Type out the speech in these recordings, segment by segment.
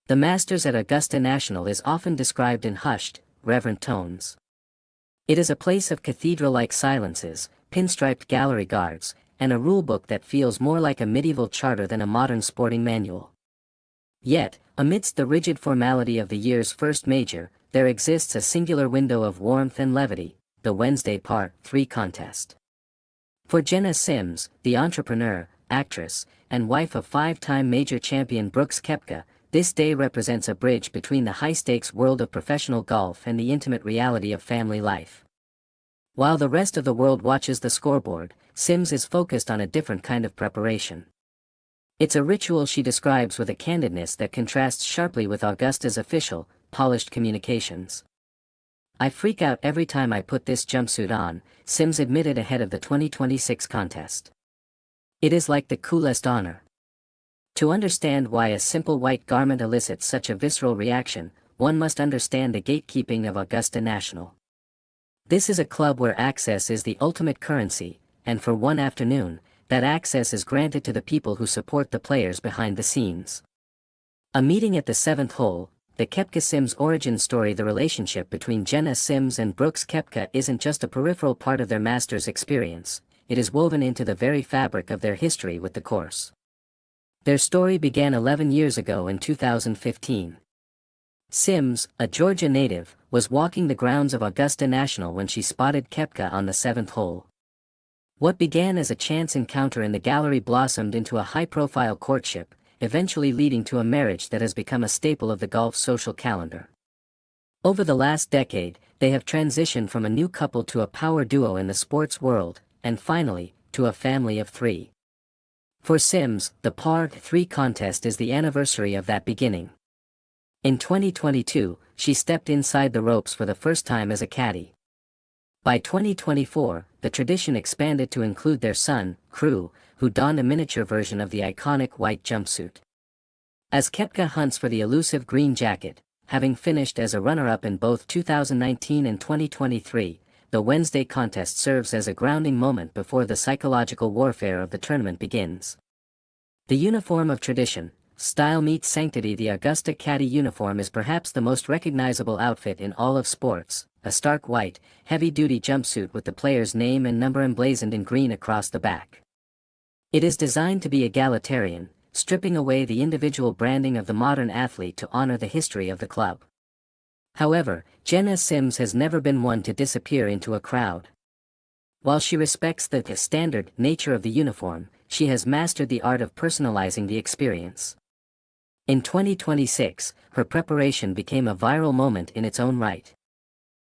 The Masters at Augusta National is often described in hushed, reverent tones. It is a place of cathedral-like silences, pinstriped gallery guards, and a rulebook that feels more like a medieval charter than a modern sporting manual. Yet, amidst the rigid formality of the year's first major, there exists a singular window of warmth and levity, the Wednesday Par 3 contest. For Jena Sims, the entrepreneur, actress, and wife of five-time major champion Brooks Koepka, this day represents a bridge between the high-stakes world of professional golf and the intimate reality of family life. While the rest of the world watches the scoreboard, Sims is focused on a different kind of preparation. It's a ritual she describes with a candidness that contrasts sharply with Augusta's official, polished communications. "I freak out every time I put this jumpsuit on," Sims admitted ahead of the 2026 contest. "It is like the coolest honor." To understand why a simple white garment elicits such a visceral reaction, one must understand the gatekeeping of Augusta National. This is a club where access is the ultimate currency, and for one afternoon, that access is granted to the people who support the players behind the scenes. A meeting at the 7th hole, the Koepka-Sims origin story. The relationship between Jena Sims and Brooks Koepka isn't just a peripheral part of their Masters experience, it is woven into the very fabric of their history with the course. Their story began 11 years ago in 2015. Sims, a Georgia native, was walking the grounds of Augusta National when she spotted Koepka on the 7th hole. What began as a chance encounter in the gallery blossomed into a high-profile courtship, eventually leading to a marriage that has become a staple of the golf social calendar. Over the last decade, they have transitioned from a new couple to a power duo in the sports world, and finally, to a family of three. For Sims, the Par 3 contest is the anniversary of that beginning. In 2022, she stepped inside the ropes for the first time as a caddy. By 2024, the tradition expanded to include their son, Crew, who donned a miniature version of the iconic white jumpsuit. As Koepka hunts for the elusive green jacket, having finished as a runner-up in both 2019 and 2023, the Wednesday contest serves as a grounding moment before the psychological warfare of the tournament begins. The uniform of tradition, style meets sanctity. The Augusta caddy uniform is perhaps the most recognizable outfit in all of sports, a stark white, heavy-duty jumpsuit with the player's name and number emblazoned in green across the back. It is designed to be egalitarian, stripping away the individual branding of the modern athlete to honor the history of the club. However, Jena Sims has never been one to disappear into a crowd. While she respects the standard nature of the uniform, she has mastered the art of personalizing the experience. In 2026, her preparation became a viral moment in its own right.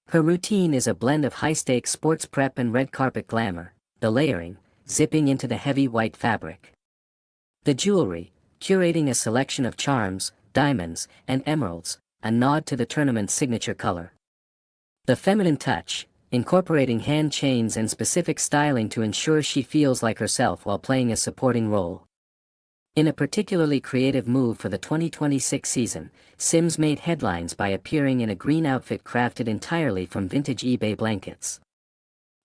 Her routine is a blend of high-stakes sports prep and red carpet glamour, the layering, zipping into the heavy white fabric. The jewelry, curating a selection of charms, diamonds, and emeralds, a nod to the tournament's signature color. The feminine touch, incorporating hand chains and specific styling to ensure she feels like herself while playing a supporting role. In a particularly creative move for the 2026 season, Sims made headlines by appearing in a green outfit crafted entirely from vintage eBay blankets.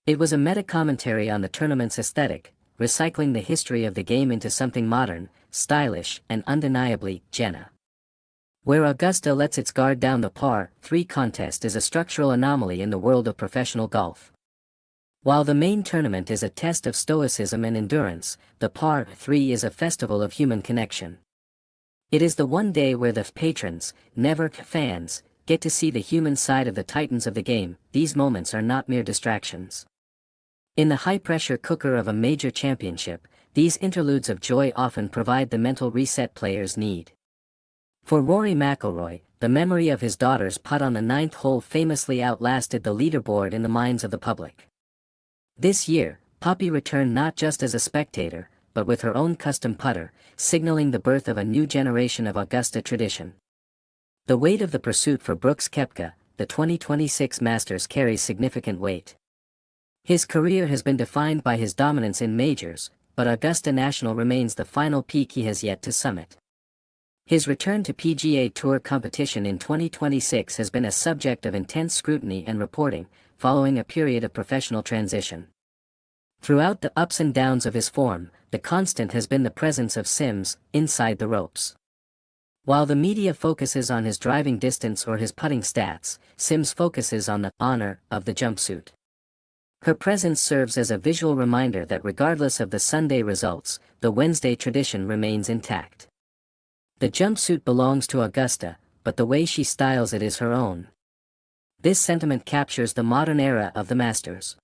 It was a meta-commentary on the tournament's aesthetic, recycling the history of the game into something modern, stylish, and undeniably Jena. Where Augusta lets its guard down, the Par 3 contest is a structural anomaly in the world of professional golf. While the main tournament is a test of stoicism and endurance, the Par 3 is a festival of human connection. It is the one day where the patrons, never fans, get to see the human side of the titans of the game. These moments are not mere distractions. In the high-pressure cooker of a major championship, these interludes of joy often provide the mental reset players need. For Rory McIlroy, the memory of his daughter's putt on the 9th hole famously outlasted the leaderboard in the minds of the public. This year, Poppy returned not just as a spectator, but with her own custom putter, signaling the birth of a new generation of Augusta tradition. The weight of the pursuit for Brooks Koepka, the 2026 Masters, carries significant weight. His career has been defined by his dominance in majors, but Augusta National remains the final peak he has yet to summit. His return to PGA Tour competition in 2026 has been a subject of intense scrutiny and reporting, following a period of professional transition. Throughout the ups and downs of his form, the constant has been the presence of Sims inside the ropes. While the media focuses on his driving distance or his putting stats, Sims focuses on the honor of the jumpsuit. Her presence serves as a visual reminder that regardless of the Sunday results, the Wednesday tradition remains intact. The jumpsuit belongs to Augusta, but the way she styles it is her own. This sentiment captures the modern era of the Masters.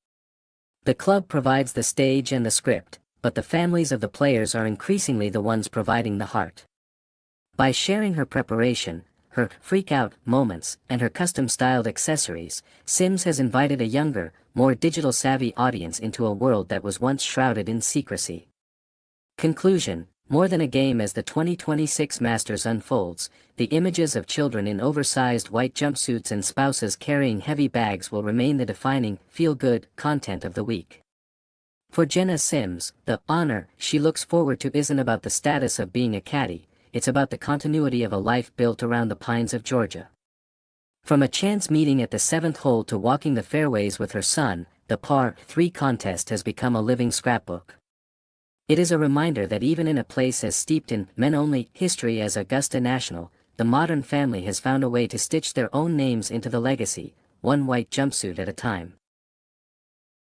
The club provides the stage and the script, but the families of the players are increasingly the ones providing the heart. By sharing her preparation, her freak-out moments, and her custom-styled accessories, Sims has invited a younger, more digital-savvy audience into a world that was once shrouded in secrecy. Conclusion: more than a game. As the 2026 Masters unfolds, the images of children in oversized white jumpsuits and spouses carrying heavy bags will remain the defining, feel-good content of the week. For Jena Sims, the honor she looks forward to isn't about the status of being a caddy, it's about the continuity of a life built around the pines of Georgia. From a chance meeting at the 7th hole to walking the fairways with her son, the par 3 contest has become a living scrapbook. It is a reminder that even in a place as steeped in men-only history as Augusta National, the modern family has found a way to stitch their own names into the legacy, one white jumpsuit at a time.